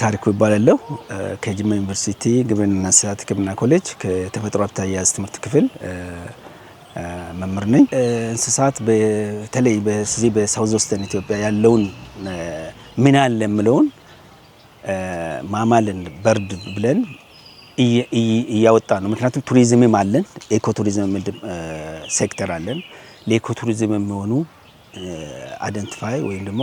ታሪኩ ይባላል። ከጅማ ዩኒቨርሲቲ ግብርናና እንስሳት ሕክምና ኮሌጅ ከተፈጥሮ ሀብት አያያዝ ትምህርት ክፍል መምህር ነኝ። እንስሳት በተለይ በዚህ በሳውዝ ዌስተርን ኢትዮጵያ ያለውን ምን አለ የምለውን ማማልን በርድ ብለን እያወጣ ነው። ምክንያቱም ቱሪዝምም አለን፣ ኢኮ ቱሪዝም ሴክተር አለን። ለኢኮ ቱሪዝም የሚሆኑ አይደንቲፋይ ወይም ደግሞ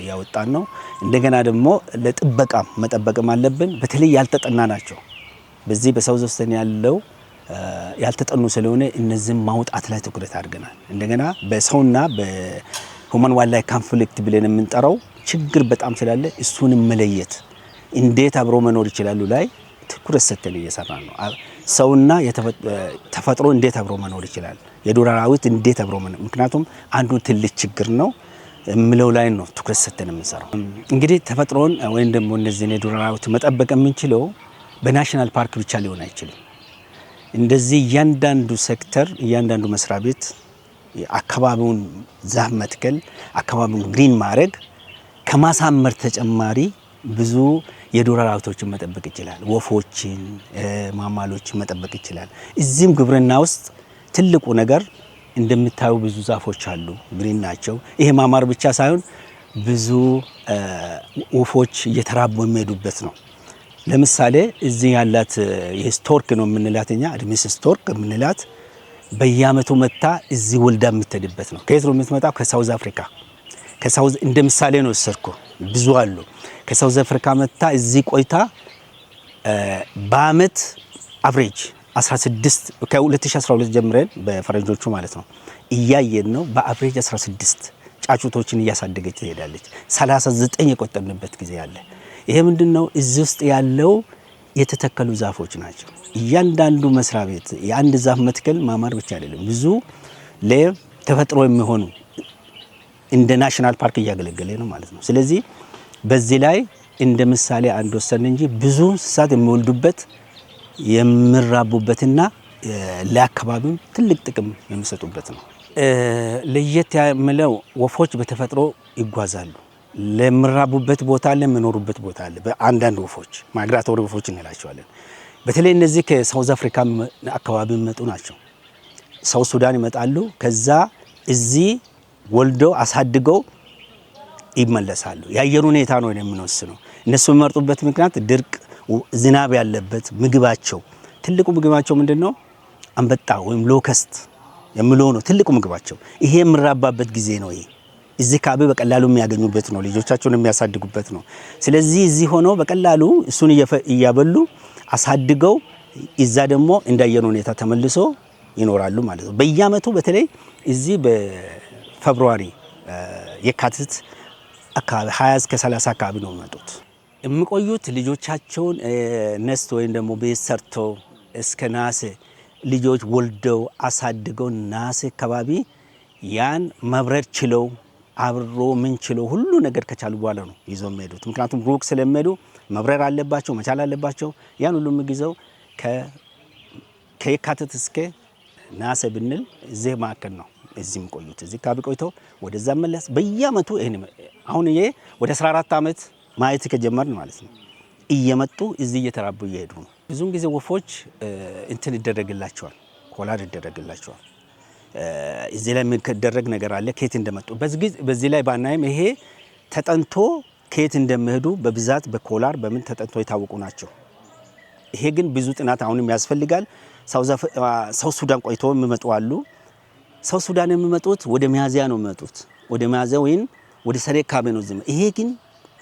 ያወጣን ነው። እንደገና ደግሞ ለጥበቃ መጠበቅም አለብን። በተለይ ያልተጠና ናቸው። በዚህ በሳውዝ ዌስተርን ያለው ያልተጠኑ ስለሆነ እነዚህም ማውጣት ላይ ትኩረት አድርገናል። እንደገና በሰውና በሁማን ዋይልድ ላይፍ ኮንፍሊክት ብለን የምንጠራው ችግር በጣም ስላለ እሱንም መለየት እንዴት አብሮ መኖር ይችላሉ ላይ ትኩረት ሰጥተን እየሰራን ነው። ሰውና ተፈጥሮ እንዴት አብሮ መኖር ይችላል፣ የዱር አራዊት እንዴት አብሮ መኖር፣ ምክንያቱም አንዱ ትልቅ ችግር ነው የምለው ላይ ነው ትኩረት ሰጥተን የምንሰራው። እንግዲህ ተፈጥሮን ወይም ደግሞ እነዚህን የዱር አራዊት መጠበቅ የምንችለው በናሽናል ፓርክ ብቻ ሊሆን አይችልም። እንደዚህ እያንዳንዱ ሴክተር እያንዳንዱ መስሪያ ቤት አካባቢውን ዛፍ መትከል አካባቢውን ግሪን ማድረግ ከማሳመር ተጨማሪ ብዙ የዱር አራዊቶችን መጠበቅ ይችላል። ወፎችን፣ ማማሎችን መጠበቅ ይችላል። እዚህም ግብርና ውስጥ ትልቁ ነገር እንደምታዩ ብዙ ዛፎች አሉ፣ ግሪን ናቸው። ይሄ ማማር ብቻ ሳይሆን ብዙ ወፎች እየተራቡ የሚሄዱበት ነው። ለምሳሌ እዚህ ያላት የስቶርክ ነው የምንላት እኛ አድሚስ ስቶርክ የምንላት በየአመቱ መታ እዚህ ወልዳ የምትሄድበት ነው። ከየት ነው የምትመጣው? ከሳውዝ አፍሪካ። ከሳውዝ እንደ ምሳሌ ነው ወሰድኩ፣ ብዙ አሉ። ከሳውዝ አፍሪካ መታ እዚህ ቆይታ በአመት አቨሬጅ 16 ከ2012 ጀምረን በፈረንጆቹ ማለት ነው እያየን ነው። በአቨሬጅ 16 ጫጩቶችን እያሳደገች ትሄዳለች። 39 የቆጠርንበት ጊዜ አለ። ይሄ ምንድነው? እዚህ ውስጥ ያለው የተተከሉ ዛፎች ናቸው። እያንዳንዱ መስሪያ ቤት የአንድ ዛፍ መትከል ማማር ብቻ አይደለም፣ ብዙ ለተፈጥሮ የሚሆኑ እንደ ናሽናል ፓርክ እያገለገለ ነው ማለት ነው። ስለዚህ በዚህ ላይ እንደ ምሳሌ አንድ ወሰን እንጂ ብዙ እንስሳት የሚወልዱበት የሚራቡበትና ለአካባቢው ትልቅ ጥቅም የሚሰጡበት ነው። ለየት ያምለው ወፎች በተፈጥሮ ይጓዛሉ። ለሚራቡበት ቦታ አለ፣ የሚኖሩበት ቦታ አለ። በአንዳንድ ወፎች ማይግራቶሪ ወፎች እንላቸዋለን። በተለይ እነዚህ ከሳውዝ አፍሪካ አካባቢ የሚመጡ ናቸው። ሳውዝ ሱዳን ይመጣሉ። ከዛ እዚህ ወልደው አሳድገው ይመለሳሉ። የአየር ሁኔታ ነው የምንወስነው። እነሱ የሚመርጡበት ምክንያት ድርቅ፣ ዝናብ ያለበት ምግባቸው ትልቁ ምግባቸው ምንድነው? አንበጣ ወይም ሎከስት የሚለው ነው ትልቁ ምግባቸው። ይሄ የሚራባበት ጊዜ ነው። ይሄ እዚህ ካbe በቀላሉ የሚያገኙበት ነው። ልጆቻቸውን የሚያሳድጉበት ነው። ስለዚህ እዚህ ሆኖ በቀላሉ እሱን እያበሉ አሳድገው እዛ ደግሞ እንዳየር ሁኔታ ተመልሶ ይኖራሉ ማለት ነው። በየአመቱ በተለይ እዚህ በፌብሩዋሪ የካቲት አካባቢ 20 እስከ 30 አካባቢ ነው የሚመጡት። የሚቆዩት ልጆቻቸውን ነስት ወይም ደግሞ ቤት ሰርተው እስከ ናሴ ልጆች ወልደው አሳድገው ናሴ አካባቢ ያን መብረር ችለው አብሮ ምን ችለው ሁሉ ነገር ከቻሉ በኋላ ነው ይዘው የሚሄዱት። ምክንያቱም ሩቅ ስለሚሄዱ መብረር አለባቸው፣ መቻል አለባቸው። ያን ሁሉ የሚይዘው ከየካቲት እስከ ናሴ ብንል እዚህ ማከል ነው። እዚህም ቆዩት እዚህ አካባቢ ቆይተው ወደዛ መለስ በየአመቱ ይሄን አሁን ይሄ ወደ 14 አመት ማየት ከጀመርን ማለት ነው። እየመጡ እዚህ እየተራቡ እየሄዱ ነው። ብዙውን ጊዜ ወፎች እንትን ይደረግላቸዋል፣ ኮላር ይደረግላቸዋል። እዚህ ላይ የሚደረግ ነገር አለ። ከየት እንደመጡ በዚህ ላይ ባናይም ይሄ ተጠንቶ ከየት እንደሚሄዱ በብዛት በኮላር በምን ተጠንቶ የታወቁ ናቸው። ይሄ ግን ብዙ ጥናት አሁንም ያስፈልጋል። ሳውዝ ሱዳን ቆይቶ የሚመጡ አሉ። ሳውዝ ሱዳን የሚመጡት ወደ ሚያዚያ ነው የሚመጡት፣ ወደ ሚያዚያ ወይም ወደ ሰኔ አካባቢ ነው ዝም። ይሄ ግን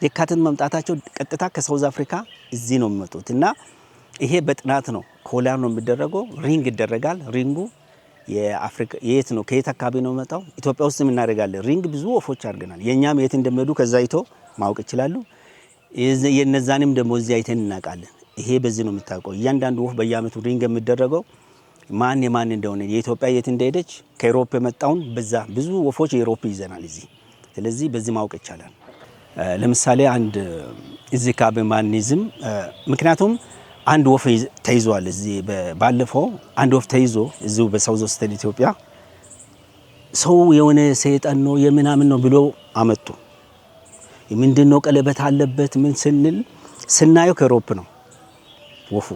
የካቲት መምጣታቸው ቀጥታ ከሳውዝ አፍሪካ እዚህ ነው የሚመጡት እና ይሄ በጥናት ነው ኮላር ነው የሚደረገው። ሪንግ ይደረጋል። ሪንጉ የአፍሪካ የት ነው ከየት አካባቢ ነው መጣው? ኢትዮጵያ ውስጥ እናደርጋለን ሪንግ። ብዙ ወፎች አድርገናል። የኛም የት እንደሚሄዱ ከዛ አይቶ ማወቅ ይችላሉ። የነዛንም ደግሞ እዚህ አይተን እናውቃለን። ይሄ በዚህ ነው የምታውቀው። እያንዳንዱ ወፍ በየአመቱ ሪንግ የሚደረገው ማን የማን እንደሆነ የኢትዮጵያ የት እንደሄደች ከዩሮፕ የመጣውን በዛ ብዙ ወፎች የዩሮፕ ይዘናል እዚህ። ስለዚህ በዚህ ማወቅ ይቻላል። ለምሳሌ አንድ እዚህ ካbe ማንይዝም ምክንያቱም አንድ ወፍ ተይዟል። እዚህ ባለፈው አንድ ወፍ ተይዞ እዚሁ በሳውዝ ዌስተርን ኢትዮጵያ ሰው የሆነ ሰይጣን ነው የምናምን ነው ብሎ አመጡ። ምንድነው ቀለበት አለበት ምን ስንል ስናየው ከዩሮፕ ነው ወፉ።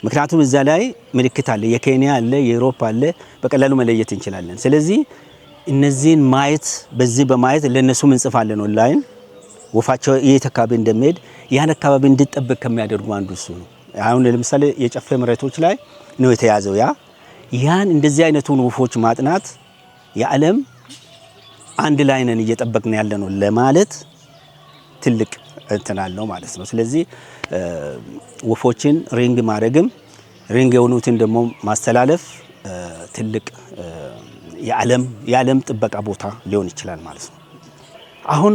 ምክንያቱም እዛ ላይ ምልክት አለ፣ የኬንያ አለ፣ የዩሮፕ አለ፣ በቀላሉ መለየት እንችላለን። ስለዚህ እነዚህን ማየት በዚህ በማየት ለነሱ እንጽፋለን ኦንላይን ወፋቸው የት አካባቢ እንደሚሄድ ያን አካባቢ እንዲጠበቅ ከሚያደርጉ አንዱ እሱ ነው። አሁን ለምሳሌ የጨፌ መሬቶች ላይ ነው የተያዘው። ያን እንደዚህ አይነቱን ወፎች ማጥናት የዓለም አንድ ላይ ነን እየጠበቅን ያለ ነው ለማለት ትልቅ እንትን አለው ማለት ነው። ስለዚህ ወፎችን ሪንግ ማድረግም ሪንግ የሆኑትን ደግሞ ማስተላለፍ ትልቅ የዓለም ጥበቃ ቦታ ሊሆን ይችላል ማለት ነው። አሁን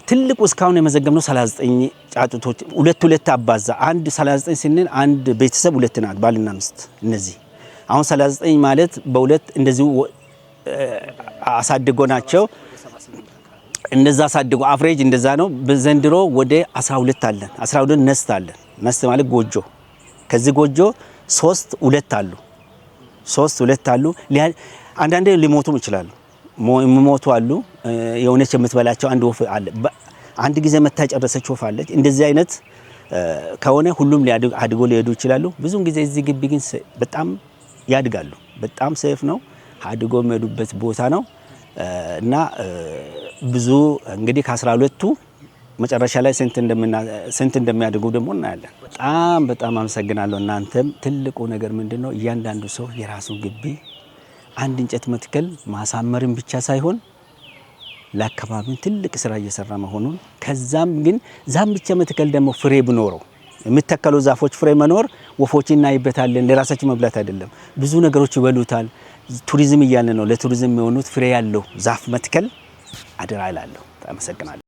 ትልቁ እስካሁን የመዘገብነው 39 ጫጩቶች ሁለት አባዛ አንድ 39 ስንል አንድ ቤተሰብ ሁለት ናት ባልና ሚስት። እነዚህ አሁን 39 ማለት በሁለት እንደዚሁ አሳድጎ ናቸው። እንደዛ አሳድጎ አፍሬጅ እንደዛ ነው። በዘንድሮ ወደ 12 አለን። 12 ነስት አለን። ነስት ማለት ጎጆ። ከዚህ ጎጆ 3 ሁለት አሉ። አንዳንዴ ሊሞቱም ይችላሉ። የሚሞቱ አሉ። የሆነች የምትበላቸው አንድ ወፍ አለ። አንድ ጊዜ መታ ጨረሰች ወፍ አለች። እንደዚህ አይነት ከሆነ ሁሉም አድጎ ሊሄዱ ይችላሉ። ብዙውን ጊዜ እዚህ ግቢ ግን በጣም ያድጋሉ። በጣም ሴፍ ነው። አድጎ የሚሄዱበት ቦታ ነው እና ብዙ እንግዲህ ከ12ቱ መጨረሻ ላይ ስንት እንደሚያድጉ ደግሞ እናያለን። በጣም አመሰግናለሁ። እናንተም ትልቁ ነገር ምንድነው እያንዳንዱ ሰው የራሱ ግቢ አንድ እንጨት መትከል ማሳመርን ብቻ ሳይሆን ለአካባቢው ትልቅ ስራ እየሰራ መሆኑን ከዛም ግን ዛም ብቻ መትከል ደግሞ ፍሬ ብኖረው የሚተከሉ ዛፎች ፍሬ መኖር ወፎችን እናይበታለን። ለራሳቸው መብላት አይደለም ብዙ ነገሮች ይበሉታል። ቱሪዝም እያለ ነው። ለቱሪዝም የሚሆኑት ፍሬ ያለው ዛፍ መትከል አደራ እላለሁ። አመሰግናለሁ።